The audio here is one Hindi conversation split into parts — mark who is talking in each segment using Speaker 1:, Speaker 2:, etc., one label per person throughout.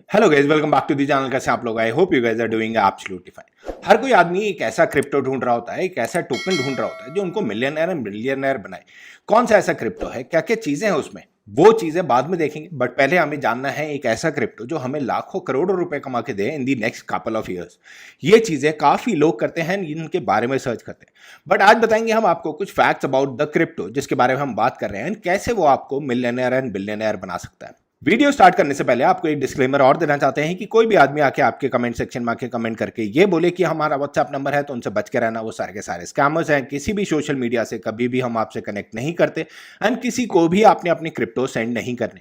Speaker 1: Hello guys, welcome back to the channel. कैसे आप लोग? I hope you guys are doing absolutely fine. हर कोई आदमी एक ऐसा क्रिप्टो ढूंढ रहा होता है, एक ऐसा टोकन ढूंढ रहा होता है जो उनको मिलियनर एंड बिलियनर बनाए। कौन सा ऐसा क्रिप्टो है, क्या क्या चीजें हैं उसमें, वो चीजें बाद में देखेंगे। बट पहले हमें जानना है एक ऐसा क्रिप्टो जो हमें लाखों करोड़ों रुपए कमा के दे in the next couple of years. ये चीजें काफी लोग करते हैं, इनके बारे में सर्च करते हैं। बट आज बताएंगे हम आपको कुछ फैक्ट्स अबाउट द क्रिप्टो जिसके बारे में हम बात कर रहे हैं, कैसे वो आपको मिलियनर एंड बिलियनर बना सकता है। वीडियो स्टार्ट करने से पहले आपको एक डिस्क्लेमर और देना चाहते हैं कि कोई भी आदमी आके आपके कमेंट सेक्शन में आके कमेंट करके ये बोले कि हमारा व्हाट्सएप नंबर है तो उनसे बच के रहना। वो सारे के सारे स्कैमर्स हैं। किसी भी सोशल मीडिया से कभी भी हम आपसे कनेक्ट नहीं करते एंड किसी को भी आपने अपनी क्रिप्टो सेंड नहीं करने।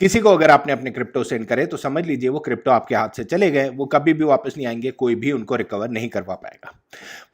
Speaker 1: किसी को अगर आपने अपने क्रिप्टो सेंड करे तो समझ लीजिए वो क्रिप्टो आपके हाथ से चले गए, वो कभी भी वापस नहीं आएंगे, कोई भी उनको रिकवर नहीं करवा पाएगा।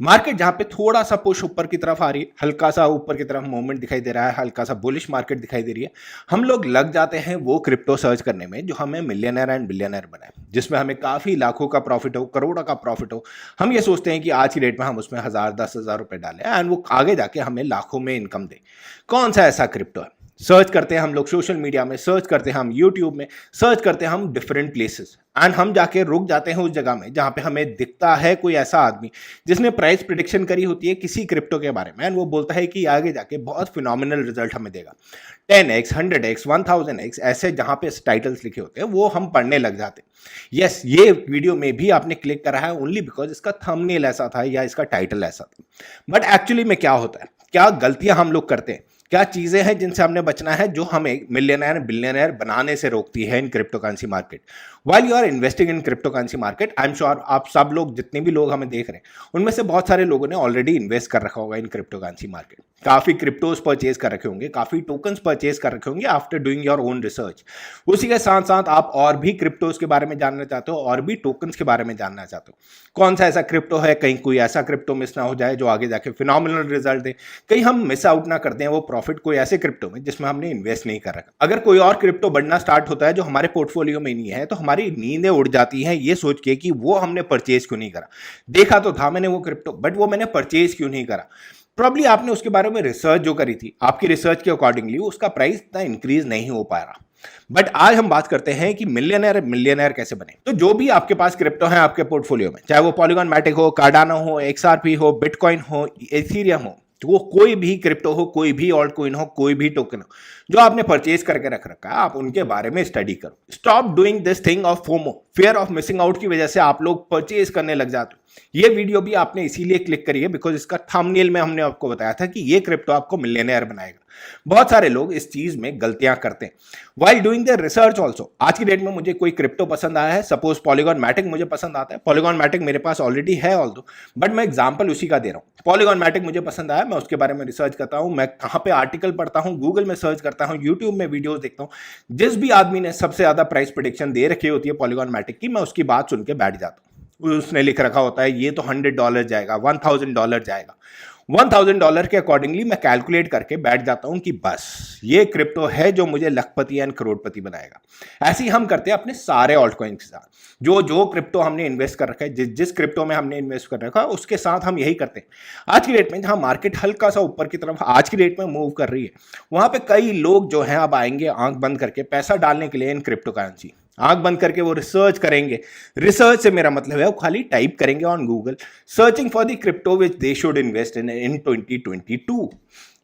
Speaker 1: मार्केट जहां पे थोड़ा सा पुश ऊपर की तरफ आ रही है, हल्का सा ऊपर की तरफ मूवमेंट दिखाई दे रहा है, हल्का सा बुलिश मार्केट दिखाई दे रही है, हम लोग लग जाते हैं वो क्रिप्टो सर्च करने में जो हमें मिलियनर एंड बिलियनर बनाए, जिसमें हमें काफी लाखों का प्रॉफिट हो, करोड़ों का प्रॉफिट हो। हम ये सोचते हैं कि आज की डेट में हम उसमें 1000-10,000 रुपए डालें एंड वो आगे जाके हमें लाखों में इनकम दे। कौन सा ऐसा क्रिप्टो है? सर्च करते हैं हम लोग सोशल मीडिया में, सर्च करते हैं हम यूट्यूब में, सर्च करते हैं हम डिफरेंट प्लेसेस एंड हम जाके रुक जाते हैं उस जगह में जहां पे हमें दिखता है कोई ऐसा आदमी जिसने प्राइस प्रिडिक्शन करी होती है किसी क्रिप्टो के बारे में एंड वो बोलता है कि आगे जाके बहुत फिनोमिनल रिजल्ट हमें देगा, 10x 100x 1000x, ऐसे जहां पे टाइटल्स लिखे होते हैं वो हम पढ़ने लग जाते हैं। यस, ये वीडियो में भी आपने क्लिक करा है ओनली बिकॉज इसका थंबनेल ऐसा था या इसका टाइटल ऐसा था। बट एक्चुअली में क्या होता है, क्या गलतियां हम लोग करते हैं, क्या चीजें हैं जिनसे हमने बचना है जो हमें मिलियनर बिलियनर बनाने से रोकती है in crypto currency market. While you are investing in crypto currency market, I am sure आप सब लोग जितने भी लोग हमें देख रहे हैं उनमें से बहुत सारे लोगों ने ऑलरेडी इन्वेस्ट कर रखा होगा इन क्रिप्टो करेंसी मार्केट। काफी क्रिप्टोज परचेज कर रखे होंगे, काफी टोकन्स परचेज कर रखे होंगे after doing your own research. उसी के साथ साथ आप और भी क्रिप्टोज के बारे में जानना चाहते हो और भी टोकन्स के बारे में जानना चाहते हो। कौन सा ऐसा क्रिप्टो है, कहीं कोई ऐसा क्रिप्टो मिस ना हो जाए जो आगे जाके फिनोमिनल रिजल्ट दे, कहीं हम मिस आउट ना कर दें वो प्रॉफिट कोई ऐसे क्रिप्टो में जिसमें हमने इन्वेस्ट नहीं कर रखा। अगर कोई और क्रिप्टो बढ़ना स्टार्ट होता है जो हमारे पोर्टफोलियो में नहीं है तो हमारी नींदें उड़ जाती हैं ये सोच के कि वो हमने परचेज क्यों नहीं करा। देखा तो था मैंने वो क्रिप्टो, बट वो मैंने परचेज क्यों नहीं करा। प्रॉब्ली आपने उसके बारे में रिसर्च जो करी थी, आपकी रिसर्च के अकॉर्डिंगली उसका प्राइस इतना इंक्रीज नहीं हो पा रहा। बट आज हम बात करते हैं कि मिलियनर मिलियनर कैसे बने। तो जो भी आपके पास क्रिप्टो है आपके पोर्टफोलियो में, चाहे वो पॉलीगॉन मैटिक हो, कार्डानो हो, एक्सआरपी हो, बिटकॉइन हो, एथीरियम हो, तो वो कोई भी क्रिप्टो हो, कोई भी ऑल्ट कॉइन हो, कोई भी टोकन हो जो आपने परचेज करके रख रखा है, आप उनके बारे में स्टडी करो। Stop doing this thing of FOMO, fear of missing out की वजह से आप लोग परचेज करने लग जाते हो। ये वीडियो भी आपने इसीलिए क्लिक करी है बिकॉज इसका थंबनेल में हमने आपको बताया था कि ये क्रिप्टो आपको मिलियनेयर बनाएगा। बहुत सारे लोग इस चीज में गलतियां करते हैं while doing the research also. आज की डेट में मुझे कोई क्रिप्टो पसंद आया है, सपोज पॉलीगॉन मैटिक मुझे पसंद आता है, पॉलीगॉन मैटिक मेरे पास ऑलरेडी है ऑल्दो, बट मैं एग्जांपल उसी का दे रहा हूं। पॉलीगॉन मैटिक मुझे पसंद आया, मैं उसके बारे में रिसर्च करता हूं, मैं कहां पे आर्टिकल पढ़ता हूं, गूगल में सर्च करता हूं, यूट्यूब में वीडियोस देखता हूं। जिस भी आदमी ने सबसे ज्यादा प्राइस प्रेडिक्शन दे रखी होती है पॉलीगॉन मैटिक की, मैं उसकी बात सुन के बैठ जाता हूं। उसने लिख रखा होता है ये तो $100 जाएगा, $1000 जाएगा, $1000 के अकॉर्डिंगली मैं कैलकुलेट करके बैठ जाता हूं कि बस ये क्रिप्टो है जो मुझे लखपति एंड करोड़पति बनाएगा। ऐसे ही हम करते हैं अपने सारे ऑल्ट कॉइन्स के साथ। जो जो क्रिप्टो हमने इन्वेस्ट कर रखा है, जिस क्रिप्टो में हमने इन्वेस्ट कर रखा है उसके साथ हम यही करते हैं। आज की डेट में जहां मार्केट हल्का सा ऊपर की तरफ आज की डेट में मूव कर रही है, वहां पे कई लोग जो हैं अब आएंगे आंख बंद करके पैसा डालने के लिए इन क्रिप्टो करेंसी। आंख बंद करके वो रिसर्च करेंगे। रिसर्च से मेरा मतलब है वो खाली टाइप करेंगे on Google, searching for the crypto which they should invest in 2022।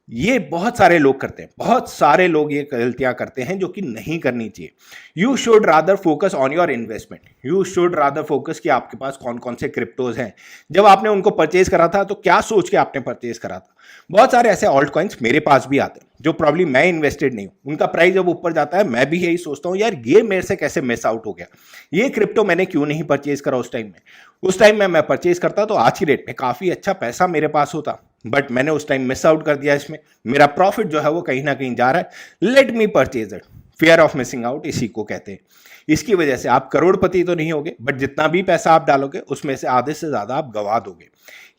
Speaker 1: ये बहुत सारे लोग करते हैं, बहुत सारे लोग ये गलतियां करते हैं जो कि नहीं करनी चाहिए। You should rather focus on your investment, you should rather focus कि आपके पास कौन कौन से क्रिप्टोज हैं। जब आपने उनको परचेज करा था तो क्या सोच के आपने परचेज करा था। बहुत सारे ऐसे ऑल्ट कॉइन्स मेरे पास भी आते हैं जो प्रॉब्लम मैं इन्वेस्टेड नहीं हूं, उनका प्राइस जब ऊपर जाता है मैं भी यही सोचता हूं यार ये मेरे से कैसे मिस आउट हो गया, ये क्रिप्टो मैंने क्यों नहीं परचेज करा उस टाइम में। उस टाइम में मैं परचेज करता तो आज की डेट में काफी अच्छा पैसा मेरे पास होता, बट मैंने उस टाइम मिस आउट कर दिया। इसमें मेरा प्रॉफिट जो है वो कहीं ना कहीं जा रहा है। Let me purchase it, fear of missing out इसी को कहते हैं। इसकी वजह से आप करोड़पति तो नहीं होगे, बट जितना भी पैसा आप डालोगे उसमें से आधे से ज्यादा आप गवा दोगे।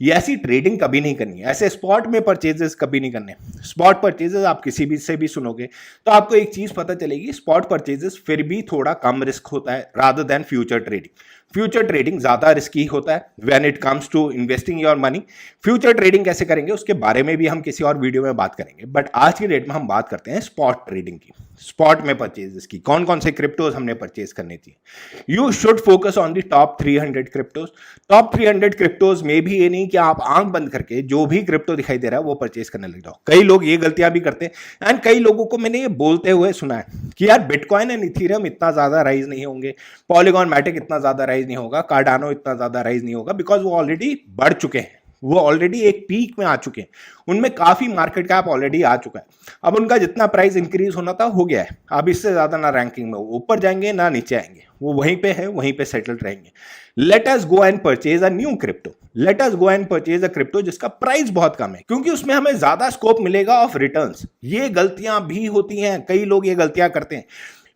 Speaker 1: ये ऐसी ट्रेडिंग कभी नहीं करनी है, ऐसे स्पॉट में परचेजेस कभी नहीं करने। स्पॉट परचेजेस आप किसी भी से भी सुनोगे तो आपको एक चीज पता चलेगी, स्पॉट परचेजेस फिर भी थोड़ा कम रिस्क होता है rather than future trading. Future trading ज्यादा रिस्की होता है when it comes to investing your money. Future trading कैसे करेंगे उसके बारे में भी हम किसी और वीडियो में बात करेंगे, बट आज की डेट में हम बात करते हैं स्पॉट ट्रेडिंग की, स्पॉट में परचेज की, कौन कौन से क्रिप्टोज हमने परचेज करने चाहिए। You should focus on the top 300 cryptos. Top 300 cryptos में भी ये नहीं कि आप आंख बंद करके जो भी क्रिप्टो दिखाई दे रहा है वो परचेज करने लग जाओ। कई लोग ये गलतियां भी करते हैं एंड कई लोगों को मैंने ये बोलते हुए सुना है कि यार बिटकॉइन एंड इथेरियम इतना ज्यादा राइज नहीं होंगे, पॉलीगॉन मैटिक इतना ज्यादा राइज नहीं होगा, कार्डानो इतना ज्यादा राइज नहीं होगा, बिकॉज वो ऑलरेडी बढ़ चुके हैं, वो ऑलरेडी एक पीक में आ चुके हैं, उनमें काफी मार्केट कैप ऑलरेडी आ चुका है। अब उनका जितना प्राइस इंक्रीज होना था हो गया है, अब इससे ज्यादा ना रैंकिंग में ऊपर जाएंगे ना नीचे आएंगे, वो वहीं पे है, वहीं पे सेटल्ड रहेंगे। Let us go and purchase a new crypto, let us go and purchase a crypto जिसका प्राइस बहुत कम है, क्योंकि उसमें हमें ज्यादा स्कोप मिलेगा ऑफ रिटर्न्स। ये गलतियां भी होती हैं, कई लोग ये गलतियां करते हैं।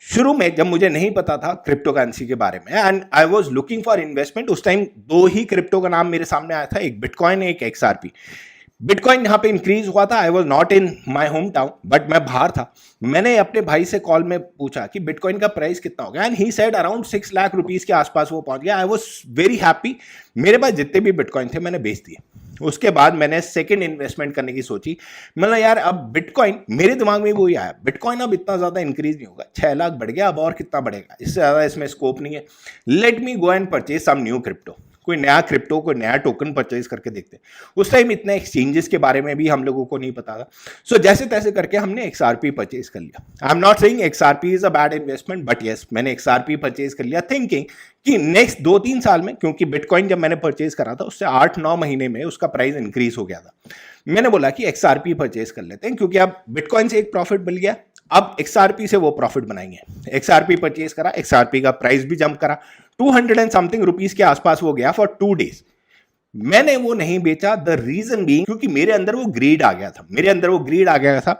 Speaker 1: शुरू में जब मुझे नहीं पता था क्रिप्टो करेंसी के बारे में and I was looking for investment, उस टाइम दो ही क्रिप्टो का नाम मेरे सामने आया था, एक बिटकॉइन एक XRP। बिटकॉइन यहाँ पे इंक्रीज हुआ था, I was not in my home town but मैं बाहर था। मैंने अपने भाई से कॉल में पूछा कि बिटकॉइन का प्राइस कितना हो गया and he said around 6 lakh rupees के आसपास वो पहुंच गया। I was very happy. मेरे पास जितने भी बिटकॉइन थे मैंने बेच दिए। उसके बाद मैंने सेकंड इन्वेस्टमेंट करने की सोची। मतलब यार अब बिटकॉइन, मेरे दिमाग में वही आया, बिटकॉइन अब इतना ज्यादा इंक्रीज नहीं होगा, 6 लाख बढ़ गया, अब और कितना बढ़ेगा, इससे ज्यादा इसमें स्कोप नहीं है। Let me go and purchase some new crypto, कोई नया क्रिप्टो, कोई नया टोकन परचेज करके देखते हैं। उस टाइम इतने एक्सचेंजेस के बारे में भी हम लोगों को नहीं पता था। सो जैसे तैसे करके हमने XRP परचेज कर लिया। I am not saying XRP is a bad investment, but yes मैंने XRP परचेज कर लिया थिंकिंग कि नेक्स्ट 2-3 साल में, क्योंकि बिटकॉइन जब मैंने परचेज करा था उससे 8-9 महीने में उसका प्राइस इंक्रीज हो गया था। मैंने बोला कि XRP परचेज कर लेते हैं, क्योंकि अब बिटकॉइन से एक प्रॉफिट मिल गया, अब XRP से वो प्रॉफिट बनाएंगे। XRP परचेज करा, XRP का प्राइस भी जंप करा, 200 एंड समथिंग रुपीस के आसपास वो गया फॉर 2 डेज। मैंने वो नहीं बेचा, द रीजन बीइंग क्योंकि मेरे अंदर वो ग्रीड आ गया था, मेरे अंदर वो ग्रीड आ गया था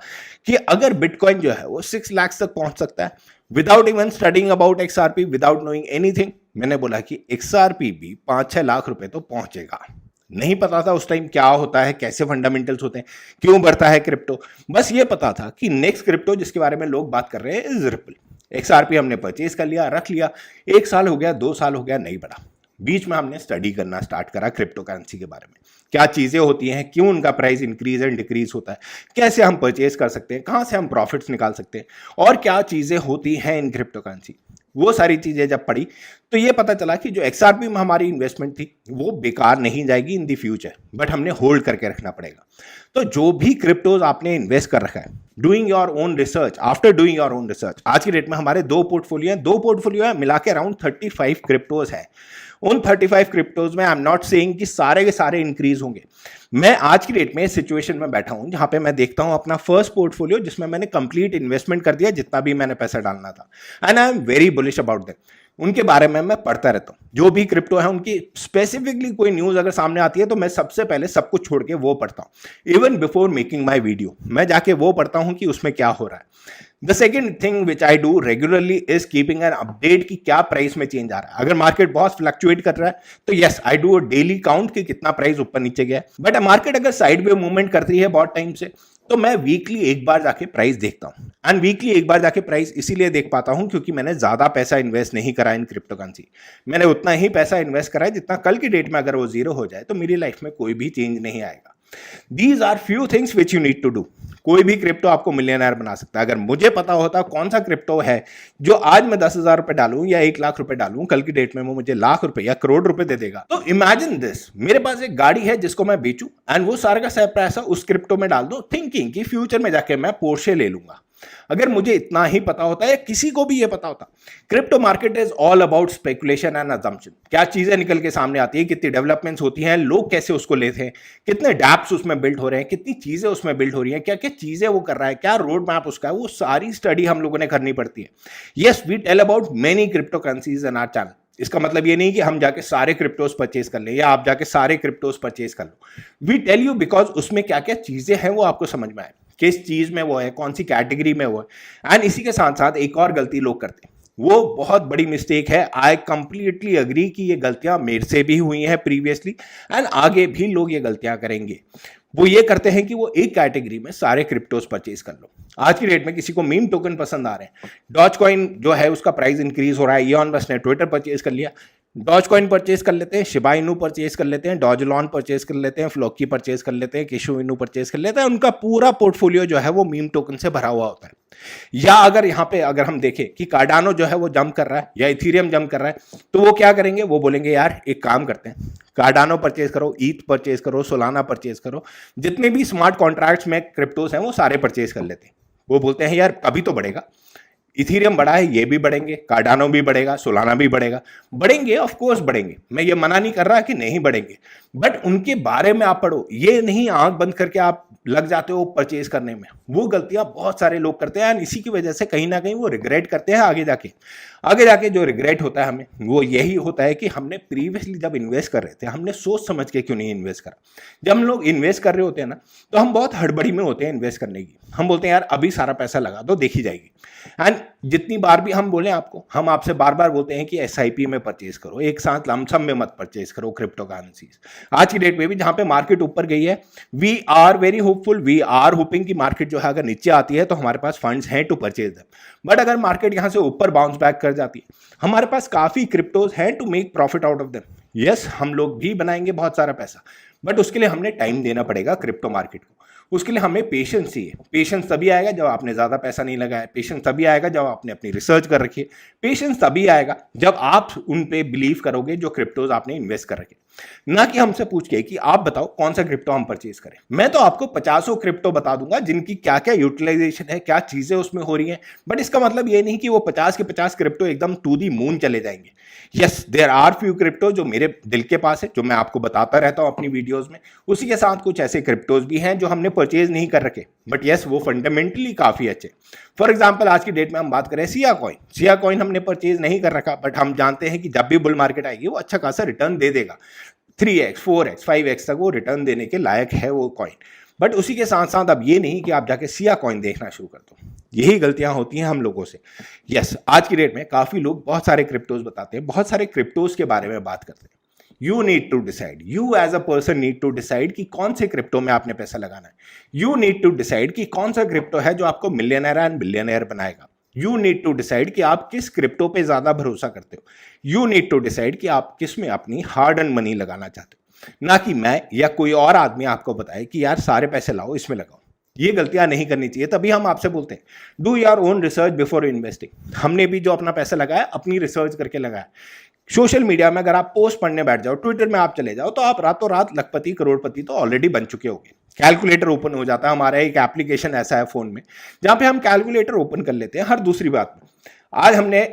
Speaker 1: कि अगर बिटकॉइन जो है वो 6 लाख तक पहुंच सकता है without even studying about XRP, without knowing anything, मैंने बोला कि XRP भी 5-6 लाख रुपए तो पहुंचेगा। नहीं पता था उस टाइम क्या होता है, कैसे फंडामेंटल्स होते हैं, क्यों बढ़ता है क्रिप्टो, बस ये पता था कि नेक्स्ट क्रिप्टो जिसके बारे में लोग बात कर रहे हैं इज रिपल। XRP हमने परचेज कर लिया, रख लिया, 1 साल हो गया, 2 साल हो गया, नहीं बढ़ा। बीच में हमने स्टडी करना स्टार्ट करा क्रिप्टो करेंसी के बारे में, क्या चीजें होती हैं, क्यों उनका प्राइस इंक्रीज एंड डिक्रीज होता है, कैसे हम परचेज कर सकते हैं, कहां से हम प्रॉफिट्स निकाल सकते हैं, और क्या चीजें होती हैं इन क्रिप्टो करेंसी। वो सारी चीजें जब पढ़ी तो ये पता चला कि जो XRP में हमारी इन्वेस्टमेंट थी वो बेकार नहीं जाएगी इन द फ्यूचर, बट हमने होल्ड करके रखना पड़ेगा। तो जो भी क्रिप्टोज आपने इन्वेस्ट कर रखा है, doing your own research, after doing your own research, आज की डेट में हमारे 2 पोर्टफोलियो है, मिला के अराउंड 35 क्रिप्टोज है। उन 35 क्रिप्टोज में आई एम नॉट सेइंग कि सारे के सारे इंक्रीज होंगे। मैं आज की डेट में इस सिचुएशन में बैठा हूं जहां पे मैं देखता हूं अपना फर्स्ट पोर्टफोलियो जिसमें मैंने कंप्लीट इन्वेस्टमेंट कर दिया जितना भी मैंने पैसा डालना था, and I am very bullish about that. उनके बारे में मैं पढ़ता रहता हूँ, जो भी क्रिप्टो है उनकी स्पेसिफिकली कोई न्यूज़ अगर सामने आती है तो मैं सबसे पहले सब कुछ छोड़ के वो पढ़ता हूँ। Even before making my video मैं जाके वो पढ़ता हूँ कि उसमें क्या हो रहा है। The second thing which I do regularly is keeping an update कि क्या प्राइस में चेंज आ रहा है। अगर मार्केट बहुत फ्लक्चुएट कर रहा है तो yes I do a daily count कि कितना प्राइस ऊपर नीचे गया है, बट मार्केट अगर साइड वे मूवमेंट करती है बहुत टाइम से तो मैं वीकली एक बार जाके प्राइस देखता हूं। एंड वीकली एक बार जाके प्राइस इसीलिए देख पाता हूं क्योंकि मैंने ज्यादा पैसा इन्वेस्ट नहीं करा इन क्रिप्टो करेंसी। मैंने उतना ही पैसा इन्वेस्ट करा है जितना कल की डेट में अगर वो जीरो हो जाए तो मेरी लाइफ में कोई भी चेंज नहीं आएगा। These are few things which you need to do. कोई भी क्रिप्टो आपको मिलियनर बना सकता है। अगर मुझे पता होता कौन सा क्रिप्टो है जो आज मैं 10,000 रुपए डालूं या 1 लाख रुपए डालूं, कल की डेट में वो मुझे लाख रुपए या करोड़ रुपए दे देगा, तो इमेजिन दिस, मेरे पास एक गाड़ी है जिसको मैं बेचूं एंड वो सारा का सारा पैसा उस क्रिप्टो में डाल दूं थिंकिंग कि फ्यूचर में जाके मैं पोर्शे ले लूंगा। अगर मुझे इतना ही पता होता है, किसी को भी ये पता होता, crypto market is all about speculation and assumption. क्या चीजें निकल के सामने आती है, कितनी डेवलपमेंट्स होती हैं, लोग कैसे उसको लेते हैं, कितने डैप्स उसमें बिल्ड हो रहे हैं, कितनी चीजें उसमें बिल्ड हो रही हैं, क्या क्या चीजें वो कर रहा है, क्या रोड मैप उसका है, वो सारी स्टडी हम लोगों ने करनी पड़ती है। Yes we tell about many crypto currencies in our channel. इसका मतलब ये नहीं कि हम जाके सारे क्रिप्टोस परचेज कर लें या आप जाके सारे क्रिप्टोस परचेज कर लो। वी टेल यू बिकॉज उसमें क्या क्या चीजें हैं वो आपको समझ में आए, किस चीज में वो है, कौन सी कैटेगरी में वो है। एंड इसी के साथ साथ एक और गलती लोग करते हैं, वो बहुत बड़ी मिस्टेक है। आई कंप्लीटली अग्री कि ये गलतियां मेरे से भी हुई हैं प्रीवियसली एंड आगे भी लोग ये गलतियां करेंगे। वो ये करते हैं कि वो एक कैटेगरी में सारे क्रिप्टोस परचेज कर लो। आज की डेट में किसी को मीम टोकन पसंद आ रहे हैं, डॉज कॉइन जो है उसका प्राइस इंक्रीज हो रहा है, इयॉन बस ने ट्विटर परचेज कर लिया, डॉज कॉइन परचेज कर लेते हैं, शिबा इनू परचेज कर लेते हैं, डॉजलॉन परचेज कर लेते हैं, फ्लोकी परचेज कर लेते हैं, केशु इनू परचेज कर लेते हैं। उनका पूरा पोर्टफोलियो जो है वो मीम टोकन से भरा हुआ होता है। या अगर यहाँ पे अगर हम देखें कि कार्डानो जो है वो जंप कर रहा है या इथीरियम जंप कर रहा है, तो वो क्या करेंगे, वो बोलेंगे यार एक काम करते हैं, कार्डानो परचेज करो, ईथ परचेज करो, सोलाना परचेज करो, जितने भी स्मार्ट कॉन्ट्रैक्ट्स में क्रिप्टोस हैं वो सारे परचेज कर लेते हैं। वो बोलते हैं यार अभी तो बढ़ेगा, इथीरियम बढ़ा है, ये भी बढ़ेंगे, कार्डानो भी बढ़ेगा, सोलाना भी बढ़ेगा, बढ़ेंगे, ऑफ कोर्स बढ़ेंगे, मैं ये मना नहीं कर रहा कि नहीं बढ़ेंगे, बट उनके बारे में आप पढ़ो, ये नहीं आंख बंद करके आप लग जाते हो परचेज करने में। वो गलतियां बहुत सारे लोग करते हैं, इसी की वजह से कहीं ना कहीं वो रिग्रेट करते हैं आगे जाके जो रिग्रेट होता है हमें वो यही होता है कि हमने प्रीवियसली जब इन्वेस्ट कर रहे थे हमने सोच समझ के क्यों नहीं इन्वेस्ट करा। जब हम लोग इन्वेस्ट कर रहे होते हैं ना, तो हम बहुत हड़बड़ी में होते हैं इन्वेस्ट करने की। हम बोलते हैं यार अभी सारा पैसा लगा दो, देखी जाएगी। एंड जितनी बार भी हम बोले आपको, हम आपसे बार बार बोलते हैं कि एसआईपी में परचेज करो, एक साथ लमसम में मत परचेज करो क्रिप्टो करेंसीज। आज की डेट में भी जहां पे मार्केट ऊपर गई है, we are very hopeful, we are hoping कि मार्केट जो है अगर नीचे आती है तो हमारे पास फंड्स हैं टू परचेज देम। बट अगर मार्केट यहां से ऊपर बाउंस बैक कर जाती है, हमारे पास काफी क्रिप्टोज हैं to make profit out of them. Yes, हम लोग भी बनाएंगे बहुत सारा पैसा, बट उसके लिए हमने टाइम देना पड़ेगा क्रिप्टो मार्केट को। उसके लिए हमें पेशेंस चाहिए। पेशेंस तभी आएगा जब आपने ज्यादा पैसा नहीं लगाया, पेशेंस तभी आएगा जब आपने अपनी रिसर्च कर रखी है, पेशेंस तभी आएगा जब आप उन पे बिलीव करोगे जो क्रिप्टोज आपने इन्वेस्ट कर रखे। ना कि हमसे पूछ के कि आप बताओ कौन सा क्रिप्टो हम परचेज करें। मैं तो आपको 50 क्रिप्टो बता दूंगा जिनकी क्या क्या यूटिलाइजेशन है, क्या चीजें उसमें हो रही हैं, बट इसका मतलब ये नहीं कि वो 50 के 50 क्रिप्टो एकदम टू दी मून चले जाएंगे। Yes, there are few crypto जो मेरे दिल के पास है, जो मैं आपको बताता रहता हूं अपनी वीडियोस में। उसी के साथ कुछ ऐसे क्रिप्टोज भी हैं जो हमने परचेज नहीं कर रखे, बट यस वो फंडामेंटली काफी अच्छे। फॉर एग्जाम्पल आज की डेट में हम बात करें सिया कॉइन हमने परचेज नहीं कर रखा, बट हम जानते हैं कि जब भी बुल मार्केट आएगी वो अच्छा खासा रिटर्न दे देगा। 3x 4x 5x तक वो रिटर्न देने के लायक है वो कॉइन। बट उसी के साथ साथ अब ये नहीं कि आप जाके सिया कॉइन देखना शुरू कर दो। यही गलतियां होती हैं हम लोगों से। यस, आज की डेट में काफी लोग बहुत सारे क्रिप्टोज बताते हैं, बहुत सारे क्रिप्टोज के बारे में बात करते हैं। You need to decide, you as a person need to decide कि कौन से क्रिप्टो में आपने पैसा लगाना है। यू नीड टू डिसाइड कि कौन सा क्रिप्टो है जो आपको मिलियनर एंड बिलियनर बनाएगा। यू नीड टू डिसाइड कि आप किस क्रिप्टो पे ज्यादा भरोसा करते हो। यू नीड टू डिसाइड कि आप किस में अपनी हार्ड अर्न मनी लगाना चाहते हो, ना कि मैं या कोई और आदमी आपको बताए कि यार सारे पैसे लाओ इसमें लगाओ। ये गलतियां नहीं करनी चाहिए। तभी हम आपसे बोलते हैं do your own research before investing. हमने भी जो अपना पैसा लगाया अपनी रिसर्च करके लगाया। सोशल मीडिया में अगर आप पोस्ट पढ़ने बैठ जाओ, ट्विटर में आप चले जाओ, तो आप रातों रात लखपति करोड़पति तो ऑलरेडी बन चुके होंगे। कैलकुलेटर ओपन हो जाता है। हमारा एक एप्लीकेशन ऐसा है फोन में जहां पे हम कैलकुलेटर ओपन कर लेते हैं हर दूसरी बात में। आज हमने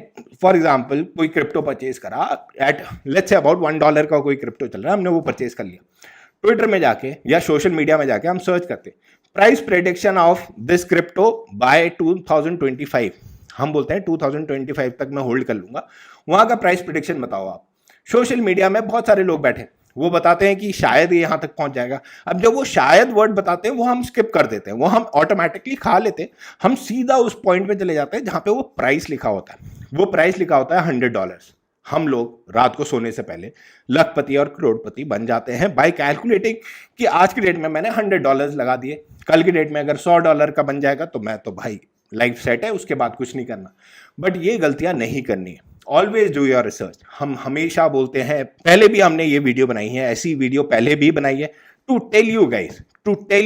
Speaker 1: फॉर एग्जांपल कोई क्रिप्टो परचेज करा एट लेट्स से अबाउट $1 का कोई क्रिप्टो चल रहा है, हमने वो परचेज कर लिया। ट्विटर में जाके या सोशल मीडिया में जाके हम सर्च करते price prediction of this crypto by 2025। हम बोलते हैं 2025 तक मैं होल्ड कर लूंगा, वहां का प्राइस प्रेडिक्शन बताओ आप। सोशल मीडिया में बहुत सारे लोग बैठे, वो बताते हैं कि शायद ये यहां तक पहुंच जाएगा। अब जब वो शायद वर्ड बताते हैं वो हम स्किप कर देते हैं, वो हम ऑटोमेटिकली खा लेते हैं। हम सीधा उस पॉइंट पे चले जाते हैं जहां पे वो प्राइस लिखा होता है। वो प्राइस लिखा होता है $100। हम लोग रात को सोने से पहले लखपति और करोड़पति बन जाते हैं बाय कैलकुलेटिंग कि आज की डेट में मैंने $100 लगा दिए, कल की डेट में अगर $100 का बन जाएगा तो मैं तो भाई लाइफ सेट है, उसके बाद कुछ नहीं करना। बट ये गलतियां नहीं करनी है। Always do your research. हम हमेशा बोलते हैं, पहले भी हमने ये वीडियो बनाई है, ऐसी वीडियो पहले भी बनाई है, टू टेल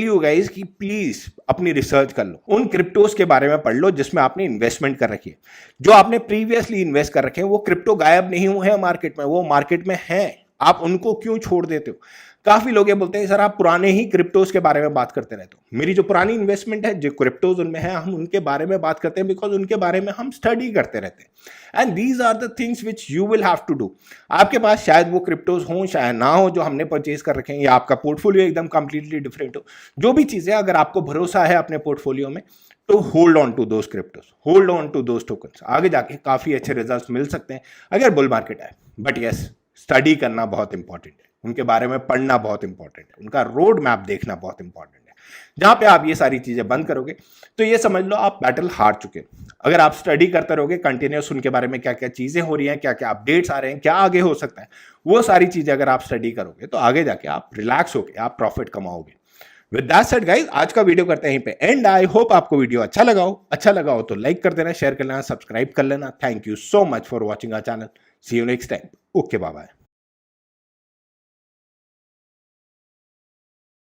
Speaker 1: यू गाइज कि प्लीज अपनी रिसर्च कर लो। उन क्रिप्टोज के बारे में पढ़ लो जिसमें आपने इन्वेस्टमेंट कर रखी है। जो आपने प्रीवियसली इन्वेस्ट कर रखे हैं वो क्रिप्टो गायब नहीं हुए हैं मार्केट में, वो मार्केट में हैं। आप उनको क्यों छोड़ देते हो? काफी लोग ये बोलते हैं सर आप पुराने ही क्रिप्टोज के बारे में बात करते रहते हो। मेरी जो पुरानी इन्वेस्टमेंट है, जो क्रिप्टोज उनमें है, हम उनके बारे में बात करते हैं बिकॉज उनके बारे में हम स्टडी करते रहते हैं। And these are the things which you will have to do. आपके पास शायद वो क्रिप्टोज हों, शायद ना हो जो हमने परचेज कर रखे हैं, या आपका पोर्टफोलियो एकदम कंप्लीटली डिफरेंट हो। जो भी चीजें, अगर आपको भरोसा है अपने पोर्टफोलियो में, तो hold on to those cryptos, hold on to those tokens. आगे जाके काफी अच्छे रिजल्ट मिल सकते हैं अगर बुल मार्केट आए। बट यस, स्टडी करना बहुत इंपॉर्टेंट है, उनके बारे में पढ़ना बहुत इंपॉर्टेंट है, उनका रोड मैप देखना बहुत इंपॉर्टेंट है। जहां पे आप ये सारी चीजें बंद करोगे तो ये समझ लो आप बैटल हार चुके। अगर आप स्टडी करते रहोगे कंटिन्यूस, उनके बारे में क्या क्या चीजें हो रही हैं, क्या क्या अपडेट्स आ रहे हैं, क्या आगे हो सकता है, वो सारी चीजें अगर आप स्टडी करोगे तो आगे जाके आप रिलैक्स होके आप प्रॉफिट कमाओगे। विद दैट सेड गाइस, आज का वीडियो करते हैं यहीं पे एंड। आई होप आपको वीडियो अच्छा लगा हो तो लाइक कर देना, शेयर कर लेना, सब्सक्राइब कर लेना। Thank you so much for watching our channel. See you next time. Okay, bye bye.